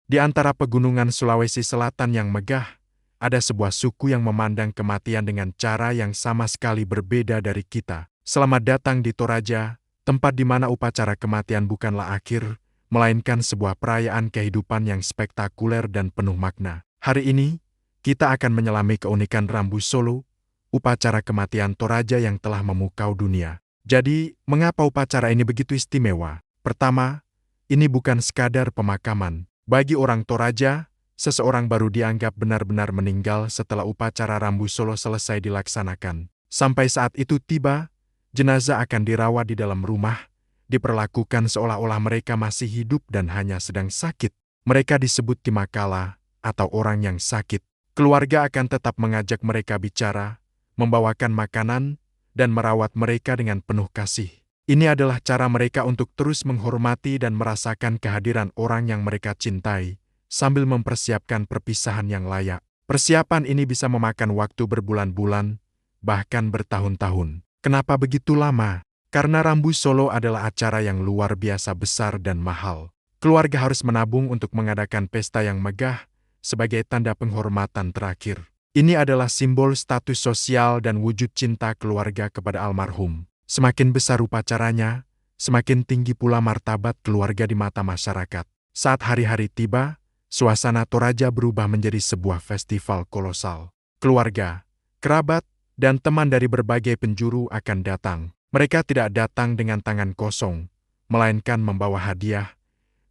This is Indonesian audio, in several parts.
Di antara pegunungan Sulawesi Selatan yang megah, ada sebuah suku yang memandang kematian dengan cara yang sama sekali berbeda dari kita. Selamat datang di Toraja, tempat di mana upacara kematian bukanlah akhir, melainkan sebuah perayaan kehidupan yang spektakuler dan penuh makna. Hari ini, kita akan menyelami keunikan Rambu Solo, upacara kematian Toraja yang telah memukau dunia. Jadi, mengapa upacara ini begitu istimewa? Pertama, ini bukan sekadar pemakaman. Bagi orang Toraja, seseorang baru dianggap benar-benar meninggal setelah upacara Rambu Solo selesai dilaksanakan. Sampai saat itu tiba, jenazah akan dirawat di dalam rumah, diperlakukan seolah-olah mereka masih hidup dan hanya sedang sakit. Mereka disebut timakala atau orang yang sakit. Keluarga akan tetap mengajak mereka bicara, membawakan makanan, dan merawat mereka dengan penuh kasih. Ini adalah cara mereka untuk terus menghormati dan merasakan kehadiran orang yang mereka cintai, sambil mempersiapkan perpisahan yang layak. Persiapan ini bisa memakan waktu berbulan-bulan, bahkan bertahun-tahun. Kenapa begitu lama? Karena Rambu Solo adalah acara yang luar biasa besar dan mahal. Keluarga harus menabung untuk mengadakan pesta yang megah, sebagai tanda penghormatan terakhir. Ini adalah simbol status sosial dan wujud cinta keluarga kepada almarhum. Semakin besar upacaranya, semakin tinggi pula martabat keluarga di mata masyarakat. Saat hari-hari tiba, suasana Toraja berubah menjadi sebuah festival kolosal. Keluarga, kerabat, dan teman dari berbagai penjuru akan datang. Mereka tidak datang dengan tangan kosong, melainkan membawa hadiah,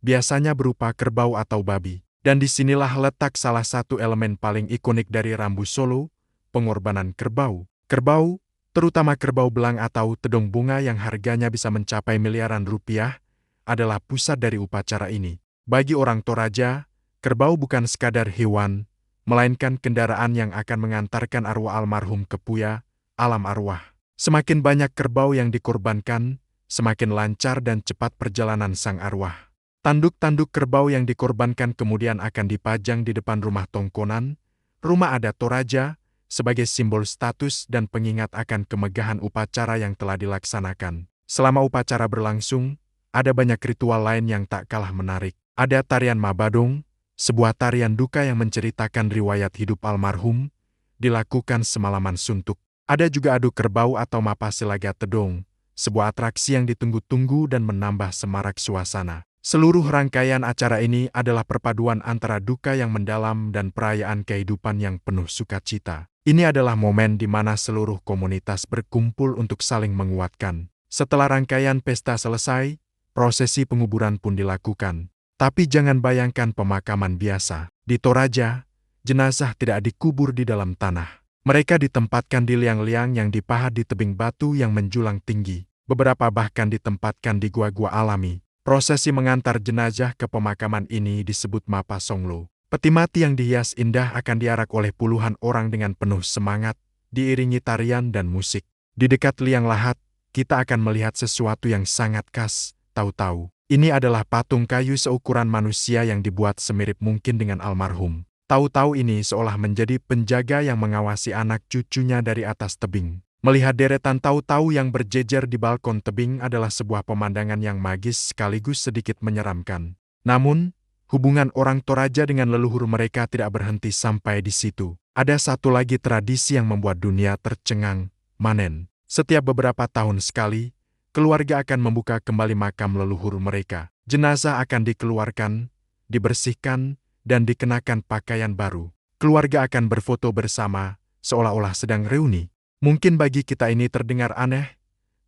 biasanya berupa kerbau atau babi. Dan disinilah letak salah satu elemen paling ikonik dari Rambu Solo, pengorbanan kerbau. Kerbau, terutama kerbau belang atau tedong bunga yang harganya bisa mencapai miliaran rupiah, adalah pusat dari upacara ini. Bagi orang Toraja, kerbau bukan sekadar hewan, melainkan kendaraan yang akan mengantarkan arwah almarhum ke puya, alam arwah. Semakin banyak kerbau yang dikorbankan, semakin lancar dan cepat perjalanan sang arwah. Tanduk-tanduk kerbau yang dikorbankan kemudian akan dipajang di depan rumah tongkonan, rumah adat Toraja, sebagai simbol status dan pengingat akan kemegahan upacara yang telah dilaksanakan. Selama upacara berlangsung, ada banyak ritual lain yang tak kalah menarik. Ada tarian Mabadong, sebuah tarian duka yang menceritakan riwayat hidup almarhum, dilakukan semalaman suntuk. Ada juga adu kerbau atau Mapasilaga Tedong, sebuah atraksi yang ditunggu-tunggu dan menambah semarak suasana. Seluruh rangkaian acara ini adalah perpaduan antara duka yang mendalam dan perayaan kehidupan yang penuh sukacita. Ini adalah momen di mana seluruh komunitas berkumpul untuk saling menguatkan. Setelah rangkaian pesta selesai, prosesi penguburan pun dilakukan. Tapi jangan bayangkan pemakaman biasa. Di Toraja, jenazah tidak dikubur di dalam tanah. Mereka ditempatkan di liang-liang yang dipahat di tebing batu yang menjulang tinggi. Beberapa bahkan ditempatkan di gua-gua alami. Prosesi mengantar jenazah ke pemakaman ini disebut Mapa Songlo. Peti mati yang dihias indah akan diarak oleh puluhan orang dengan penuh semangat, diiringi tarian dan musik. Di dekat liang lahat, kita akan melihat sesuatu yang sangat khas. Tahu-tahu, ini adalah patung kayu seukuran manusia yang dibuat semirip mungkin dengan almarhum. Tahu-tahu ini seolah menjadi penjaga yang mengawasi anak cucunya dari atas tebing. Melihat deretan tahu-tahu yang berjejer di balkon tebing adalah sebuah pemandangan yang magis sekaligus sedikit menyeramkan. Namun, hubungan orang Toraja dengan leluhur mereka tidak berhenti sampai di situ. Ada satu lagi tradisi yang membuat dunia tercengang, manen. Setiap beberapa tahun sekali, keluarga akan membuka kembali makam leluhur mereka. Jenazah akan dikeluarkan, dibersihkan, dan dikenakan pakaian baru. Keluarga akan berfoto bersama, seolah-olah sedang reuni. Mungkin bagi kita ini terdengar aneh,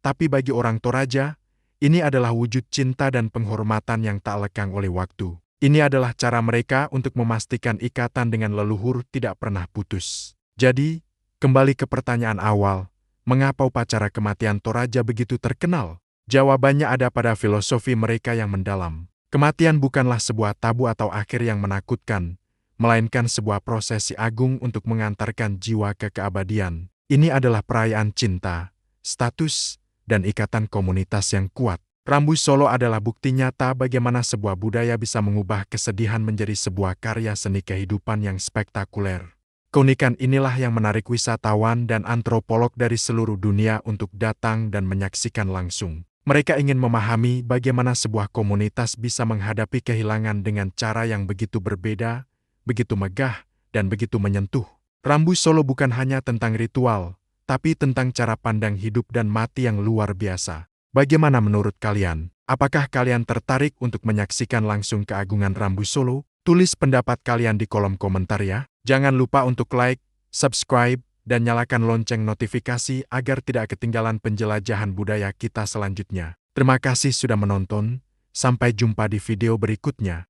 tapi bagi orang Toraja, ini adalah wujud cinta dan penghormatan yang tak lekang oleh waktu. Ini adalah cara mereka untuk memastikan ikatan dengan leluhur tidak pernah putus. Jadi, kembali ke pertanyaan awal, mengapa upacara kematian Toraja begitu terkenal? Jawabannya ada pada filosofi mereka yang mendalam. Kematian bukanlah sebuah tabu atau akhir yang menakutkan, melainkan sebuah prosesi agung untuk mengantarkan jiwa ke keabadian. Ini adalah perayaan cinta, status, dan ikatan komunitas yang kuat. Rambu Solo adalah bukti nyata bagaimana sebuah budaya bisa mengubah kesedihan menjadi sebuah karya seni kehidupan yang spektakuler. Keunikan inilah yang menarik wisatawan dan antropolog dari seluruh dunia untuk datang dan menyaksikan langsung. Mereka ingin memahami bagaimana sebuah komunitas bisa menghadapi kehilangan dengan cara yang begitu berbeda, begitu megah, dan begitu menyentuh. Rambu Solo bukan hanya tentang ritual, tapi tentang cara pandang hidup dan mati yang luar biasa. Bagaimana menurut kalian? Apakah kalian tertarik untuk menyaksikan langsung keagungan Rambu Solo? Tulis pendapat kalian di kolom komentar ya. Jangan lupa untuk like, subscribe, dan nyalakan lonceng notifikasi agar tidak ketinggalan penjelajahan budaya kita selanjutnya. Terima kasih sudah menonton, sampai jumpa di video berikutnya.